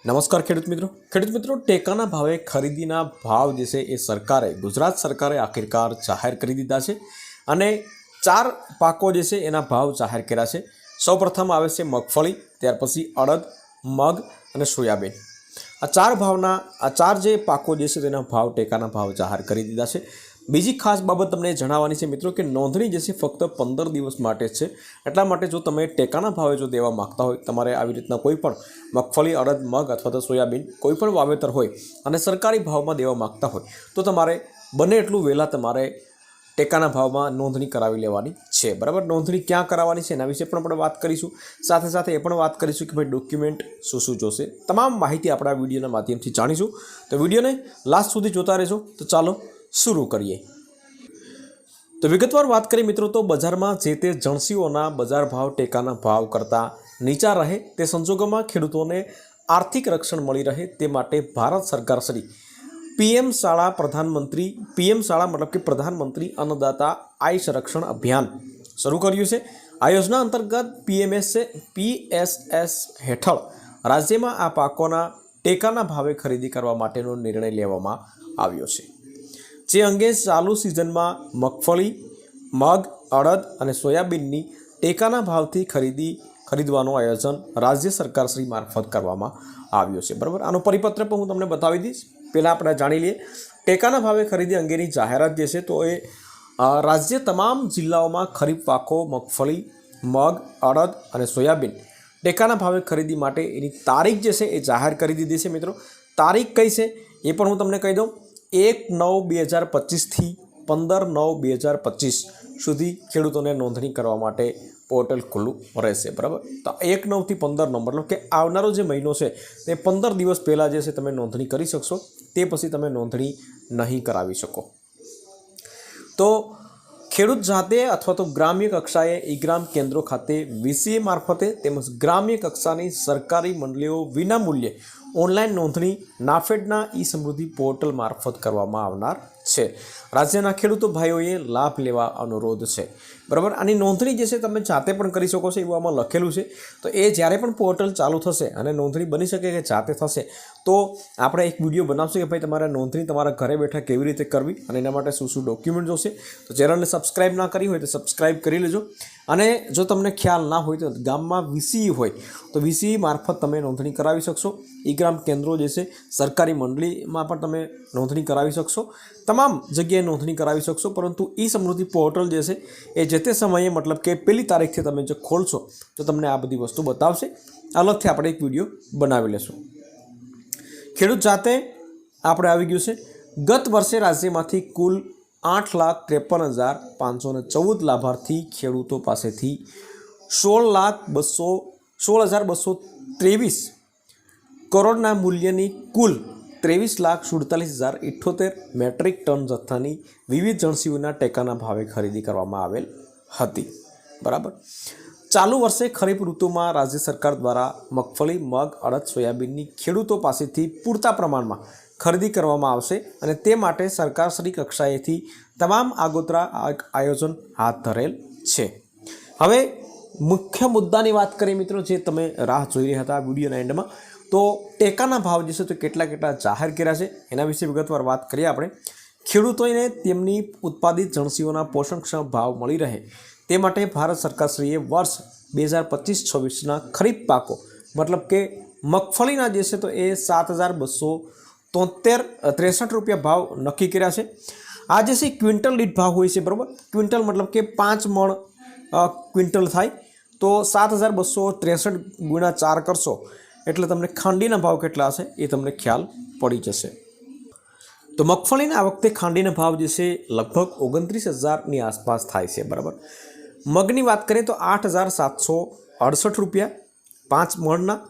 નમસ્કાર ખેડૂત મિત્રો ટેકાના ભાવે ખરીદીના ભાવ જે છે એ સરકારે ગુજરાત સરકારે આખિરકાર જાહેર કરી દીધા છે અને ચાર પાકો જે છે એના ભાવ જાહેર કર્યા છે। સૌપ્રથમ આવે છે મગફળી, ત્યાર પછી અડદ, મગ અને સોયાબીન। આ ચાર જે પાકો જે છે તેના ભાવ ટેકાના ભાવ જાહેર કરી દીધા છે। બીજી ખાસ બાબત તમને જણાવવાની છે મિત્રો કે નોંધણી જે છે ફક્ત 15 દિવસ માટે જ છે। એટલા માટે જો તમે ટેકાના ભાવે જો દેવા માગતા હોય, તમારે આવી રીતના કોઈ પણ મગફળી, અડદ, મગ અથવા તો સોયાબીન કોઈ પણ વાવેતર હોય અને સરકારી ભાવમાં દેવા માગતા હોય તો તમારે બને એટલું વહેલા તમારે ટેકાના ભાવમાં નોંધણી કરાવી લેવાની છે, બરાબર। નોંધણી ક્યાં કરાવવાની છે એના વિશે પણ આપણે વાત કરીશું। સાથે સાથે એ પણ વાત કરીશું કે ભાઈ ડોક્યુમેન્ટ શું જોશે, તમામ માહિતી આપણે આ વિડીયોના માધ્યમથી જાણીશું। તો વિડીયોને લાસ્ટ સુધી જોતા રહેજો। તો ચાલો शुरू करिए। तो विगतवार बात करें मित्रों तो बजार में जे ते जणसीओना बजार भाव टेकाना भाव करता नीचा रहे ते संजोगों में खेडूतोने आर्थिक रक्षण मळी रहे ते माटे भारत सरकार श्री पीएम शाला मतलब कि प्रधानमंत्री अन्नदाता आय संरक्षण अभियान शुरू कर्युं छे। आ योजना अंतर्गत PSS हेठळ राज्य में आ पाकोना टेकाना भावे खरीदी करवा माटेनो निर्णय लेवामां आव्यो छे। जे अंगे चालू सीजन में मगफળી, मग, अड़द और सोयाबीन टेकाना भावथी खरीदवानुं आयोजन राज्य सरकार श्री मार्फत करवामां आव्युं छे, बराबर। आनो परिपत्र पण हूँ तमने बतावी दईश। पहला आपणे जाणी लीए टेकाना भावे खरीदी अंगेनी जाहेरात जे छे तो ए राज्य तमाम जिल्लाओं में खरीफ पाको मगफળી, मग, अड़द और सोयाबीन टेकाना भावे खरीदी माटे एनी तारीख जे छे ए जाहेर करी दीधी छे। मित्रों तारीख कई छे ए पण हूँ तमने कही दूँ। 1/9/2025 थी 15/9/2025 सुधी खेडूतोने नोंधणी करवा माटे पोर्टल खुल्लू रहेशे, बराबर। तो 1/9 થી 15/9 मतलब कि आवनारो जे महीनो छे ते 15 दिवस पहला जे छे तमे नोंधणी करी शकशो, ते पछी तमे नोंधणी नहीं करावी शको। तो खेडूत जाते अथवा तो ग्राम्य कक्षाए ई ग्राम केन्द्रों खाते VCA मार्फते तेमज ग्राम्य कक्षानी सरकारी मंडलीओ विना मूल्ये ऑनलाइन नोंधणी नाफेडना ई समृद्धि पोर्टल मार्फत करवामां आवनार छे। राज्यना खेडूतो भाईओए लाभ लेवा अनुरोध छे, बराबर। आनी नोंधणी जे छे तमे जाते पण करी शको छो एवुं आमां लखेलुं छे। तो ए ज्यारे पण पोर्टल चालू थशे अने नोंधणी बनी शके के जाते थशे तो आपणे एक विडियो बनावशुं के भाई तमारे नोंधणी तमारा घरे बैठा केवी रीते करवी अने एना माटे शुं डॉक्युमेंट जोशे। तो चेनलने सब्सक्राइब ना करी होय तो सब्सक्राइब करी लेजो। अने जो तमने ख्याल ना होय तो गाममां VCE होय तो VCE मार्फत तमे नोंधणी करावी शकशो। ई ग्राम केन्द्रों जे छे सरकारी मंडलीमां पण तमे नोंधणी करावी शकशो, तमाम जग्याए नोंधणी करावी शकशो। परंतु ई समृद्धि पोर्टल जे छे ए जे ते समये मतलब के पहली तारीखथी तमे जो खोलशो तो तमने आ बधी वस्तु बतावशे। अलगथी आपणे एक विडियो बनावी लेशुं। खेडूत जाते आपणे आवी गयुं छे। गत वर्षे राज्यमांथी कुल 8,53,514 लाभार्थी खेडूतो पासेथी 16,223 करोड़ना मूल्यनी कुल 23,47,078 मेट्रिक टन जत्थानी विविध जणसीओना टेकाना भावे खरीदी करवामां आवेल हती, बराबर। चालू वर्षे खरीफ ऋतुमां राज्य सरकार द्वारा मगफળી, मग, अड़द, सोयाबीननी खेडूतो पासेथी पूरता प्रमाणमां खरीदी करवामां आवशे अने ते माटे सरकारश्री कक्षाएथी तमाम आगोतरा आयोजन हाथ धरेल छे। हवे मुख्य मुद्दानी वात करीए मित्रों, जे तमे राह जोई रह्या हता विडियोना एंडमां, तो टेकाना भाव जे छे तो केटला जाहेर कर्या छे एना विषे विगतवार वात करीए आपणे। खेडूतोने तेमनी उत्पादित जणसीओना पोषणक्षम भाव मळी रहे ते माटे भारत सरकारश्रीए वर्ष 2025-26 खरीफ पाको मतलब के मगफळीना जे छे तो ए 7,263 रुपया भाव नक्की कर्या छे। आ जे छे क्विंटल दीठ भाव होय छे, बराबर। क्विंटल मतलब के 5 मण क्विंटल थाय तो 7,263 गुणा 4 करशो એટલે તમને ખાંડીના ભાવ કેટલા હશે એ તમને ખ્યાલ પડી જશે। તો મગફળીના આ વખતે ખાંડીના ભાવ જે છે લગભગ 29,000ની આસપાસ થાય છે, બરાબર। મગની વાત કરીએ તો 8,768 રૂપિયા 5 મણના,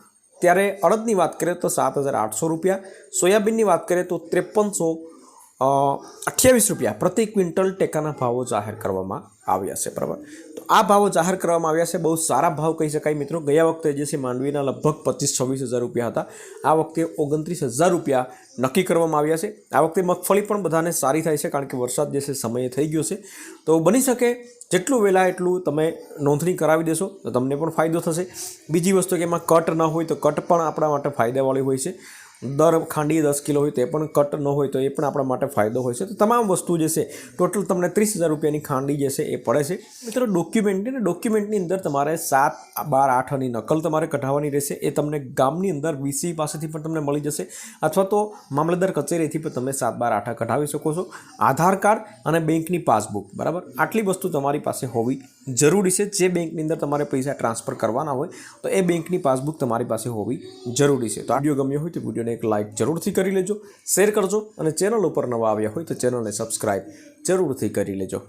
ત્યારે અડદની વાત કરીએ તો 7,800 રૂપિયા, સોયાબીનની વાત કરીએ તો 5328 રૂપિયા પ્રતિ ક્વિન્ટલ ટેકાના ભાવો જાહેર કરવામાં આવ્યા છે, બરાબર। તો આ ભાવો જાહેર કરવામાં આવ્યા છે, બહુ સારા ભાવ કહી શકાય મિત્રો। ગયા વખતે જે છે માંડવીના લગભગ 25-26 હજાર રૂપિયા હતા, આ વખતે 29,000 રૂપિયા નક્કી કરવામાં આવ્યા છે। આ વખતે મગફળી પણ બધાને સારી થાય છે, કારણ કે વરસાદ જે છે સમયે થઈ ગયો છે, તો બની શકે જેટલું વહેલા એટલું તમે નોંધણી કરાવી દેશો તો તમને પણ ફાયદો થશે। બીજી વસ્તુ કે એમાં કટ ન હોય તો કટ પણ આપણા માટે ફાયદાવાળી હોય છે। દર ખાંડી 10 કિલો હોય તે પણ કટ ન હોય તો એ પણ આપણા માટે ફાયદો હોય છે। તો તમામ વસ્તુ જે છે ટોટલ તમને 30,000 રૂપિયાની ખાંડી જે છે એ પડે છે મિત્રો। ડોક્યુમેન્ટની અંદર તમારે 7, 12, 8ની નકલ તમારે કઢાવવાની રહેશે। એ તમને ગામની અંદર વીસી પાસેથી પણ તમને મળી જશે, અથવા તો મામલતદાર કચેરીથી પણ તમે 7, 12, 8 કઢાવી શકો છો। આધાર કાર્ડ અને બેંકની પાસબુક, બરાબર, આટલી વસ્તુ તમારી પાસે હોવી જરૂરી છે। જે બેંકની અંદર તમારે પૈસા ટ્રાન્સફર કરવાના હોય તો એ બેંકની પાસબુક તમારી પાસે હોવી જરૂરી છે। તો આ વિડીયો ગમ્યો હોય તો વિડીયોને એક લાઇક જરૂરથી કરી લેજો, શેર કરજો, અને ચેનલ ઉપર નવા આવ્યા હોય તો ચેનલને સબસ્ક્રાઇબ જરૂરથી કરી લેજો।